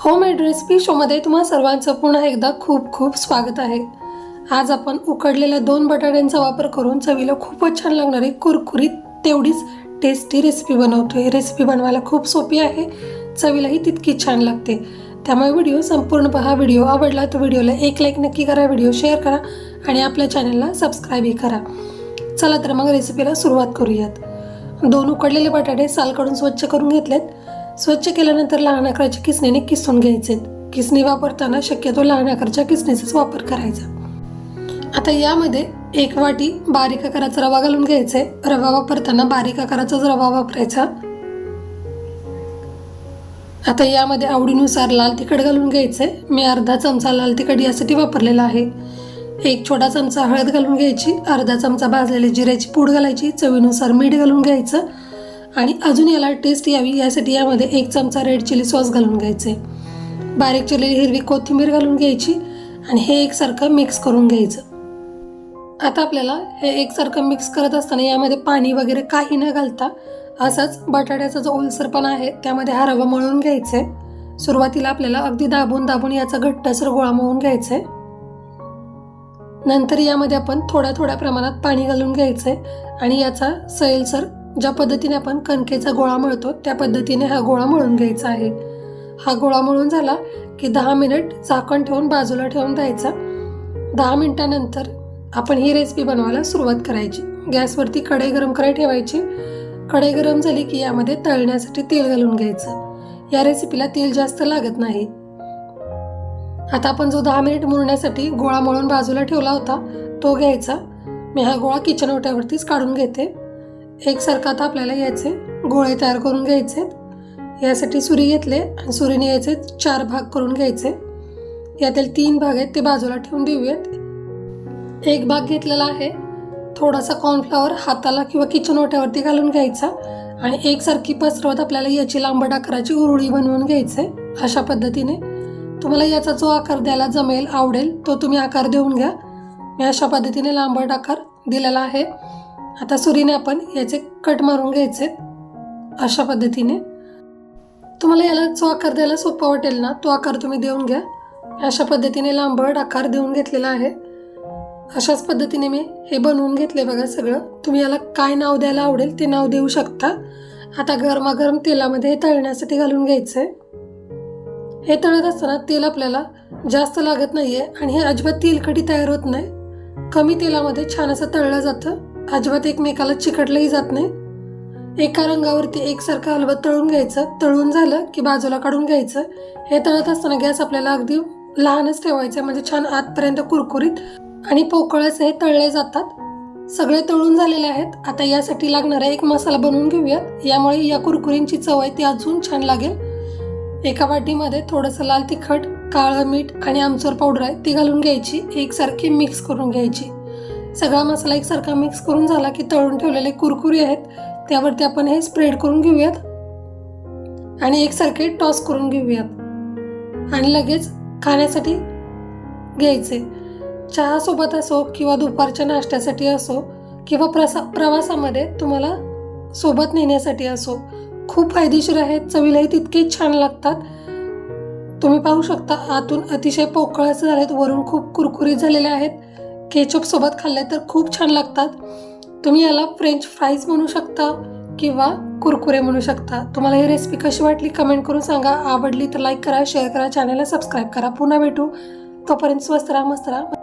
Homemade recipe शोमध्ये तुम्हा सर्वांचं पुन्हा एकदा खूप खूप स्वागत आहे। आज आपण उकडलेल्या 2 बटाट्यांचा वापर करून चवीला खूपच छान लागणारी कुरकुरीत तेवढीच टेस्टी रेसिपी बनवतोय। रेसिपी बनवायला खूप सोपी आहे, चवीलाही तितकीच छान लागते। त्यामुळे व्हिडिओ संपूर्ण पहा। व्हिडिओ आवडला तर व्हिडिओला एक लाईक नक्की करा, व्हिडिओ शेअर करा आणि आपल्या चॅनलला सबस्क्राइबही करा। चला तर मग रेसिपीला सुरुवात करूयात। 2 उकडलेले बटाटे साल काढून स्वच्छ करून घेतलेत। स्वच्छ केल्यानंतर लहान आकाराच्या किसणीने किसून घ्यायचे। किसणी वापरताना शक्यतो लहान आकाराच्या किसणीचाच वापर करायचा। आता यामध्ये 1 वाटी बारीक आकाराचा रवा घालून घ्यायचा। रवा वापरताना बारीक आकाराचाच रवा वापरायचा। आता यामध्ये आवडीनुसार लाल तिखट घालून घ्यायचे। मी अर्धा चमचा लाल तिखट यासाठी वापरलेला आहे। 1 छोटा चमचा हळद घालून घ्यायची। अर्धा चमचा भाजलेली जिऱ्याची पूड घालायची। चवीनुसार मीठ घालून घ्यायचं आणि अजून याला टेस्ट यावी यासाठी यामध्ये 1 चमचा रेड चिली सॉस घालून घ्यायचे। बारीक चिरलेली हिरवी कोथिंबीर घालून घ्यायची आणि हे एकसारखं मिक्स करून घ्यायचं। आता आपल्याला हे एकसारखं मिक्स करत असताना यामध्ये पाणी वगैरे काही न घालता असाच बटाट्याचा जो ओलसरपणा आहे त्यामध्ये हा रवा मळून घ्यायचा आहे। सुरुवातीला आपल्याला अगदी दाबून दाबून याचा घट्टसर गोळा मळून घ्यायचा आहे। नंतर यामध्ये आपण थोड्या प्रमाणात पाणी घालून घ्यायचंय आणि याचा सैलसर ज्या पद्धतीने आपण कणकेचा गोळा मळतो त्या पद्धतीने हा गोळा मळून घ्यायचा आहे। हा गोळा मळून झाला की 10 मिनिट झाकण ठेवून बाजूला ठेवून द्यायचा। 10 मिनिटांनंतर आपण ही रेसिपी बनवायला सुरुवात करायची। गॅसवरती कढई गरम करायला ठेवायची। कढई गरम झाली की यामध्ये तळण्यासाठी तेल घालून घ्यायचं। या रेसिपीला तेल जास्त लागत नाही। आता आपण जो 10 मिनिट मुरण्यासाठी गोळा मळून बाजूला ठेवला होता तो घ्यायचा। मी हा गोळा किचन ओट्यावरतीच काढून घेते। एकसारखा आता आपल्याला याचे गोळे तयार करून घ्यायचे। यासाठी सुरी घेतले आणि सुरीने याचे 4 भाग करून घ्यायचे। यातील 3 भाग आहेत ते बाजूला ठेवून देऊयात। 1 भाग घेतलेला आहे। थोडासा कॉर्नफ्लॉवर हाताला किंवा किचन ओट्यावरती घालून घ्यायचा आणि एकसारखी पसरवत आपल्याला याची लांबट आकाराची उरुळी बनवून घ्यायचे। अशा पद्धतीने तुम्हाला याचा जो आकार द्यायला जमेल आवडेल तो तुम्ही आकार देऊन घ्या। मी अशा पद्धतीने लांबट आकार दिलेला आहे। आता सुरीने आपण याचे कट मारून घ्यायचे। अशा पद्धतीने तुम्हाला याला जो आकार द्यायला सोपा वाटेल ना तो आकार तुम्ही देऊन घ्या। अशा पद्धतीने लांबट आकार देऊन घेतलेला आहे। अशाच पद्धतीने मी हे बनवून घेतले बघा सगळं। तुम्ही याला काय नाव द्यायला आवडेल ते नाव देऊ शकता। आता गरमागरम तेलामध्ये हे तळण्यासाठी घालून घ्यायचंय। हे तळत असताना तेल आपल्याला जास्त लागत नाहीये आणि हे अजिबात तेलकटी तयार होत नाही। कमी तेलामध्ये छान असं तळलं जातं, अजिबात एकमेकाला चिकटलंही जात नाही। एका रंगावरती एकसारखं हलवत तळून घ्यायचं। तळून झालं की बाजूला काढून घ्यायचं। हे तळत असताना गॅस आपल्याला अगदी लहानच ठेवायचा म्हणजे छान आतपर्यंत कुरकुरीत आणि पोकळ असे हे तळले जातात। सगळे तळून झालेले आहेत। आता यासाठी लागणारा एक मसाला बनवून घेऊयात। यामुळे या कुरकुरींची चव आहे ती अजून छान लागेल। एका वाटीमध्ये थोडंसं लाल तिखट, काळं मीठ आणि आमचूर पावडर आहे ती घालून घ्यायची। एकसारखी मिक्स करून घ्यायची। सगळा मसाला एकसारखा मिक्स करून झाला की तळून ठेवलेले कुरकुरी आहेत त्यावरती आपण हे स्प्रेड करून घेऊयात आणि एकसारखे टॉस करून घेऊयात आणि लगेच खाण्यासाठी घ्यायचे। चहा सोबत असो किंवा दुपारच्या नाश्त्यासाठी असो किंवा प्रवासामध्ये तुम्हाला सोबत नेण्यासाठी असो खूप फायदेशीर आहेत। चवीलाही तितकेच छान लागतात। तुम्ही पाहू शकता आतून अतिशय पोकळ असे झालेत, वरून खूप कुरकुरीत झालेले आहेत। केचप सोबत खाल्ले तर खूप छान लागतात। तुम्ही याला फ्रेंच फ्राईज म्हणू शकता किंवा कुरकुरे म्हणू शकता। तुम्हाला ही रेसिपी कशी वाटली कमेंट करून सांगा। आवडली तर लाईक करा, शेअर करा, चॅनलला सबस्क्राईब करा। पुन्हा भेटू, तोपर्यंत स्वस्त राहा, मस्त राहा।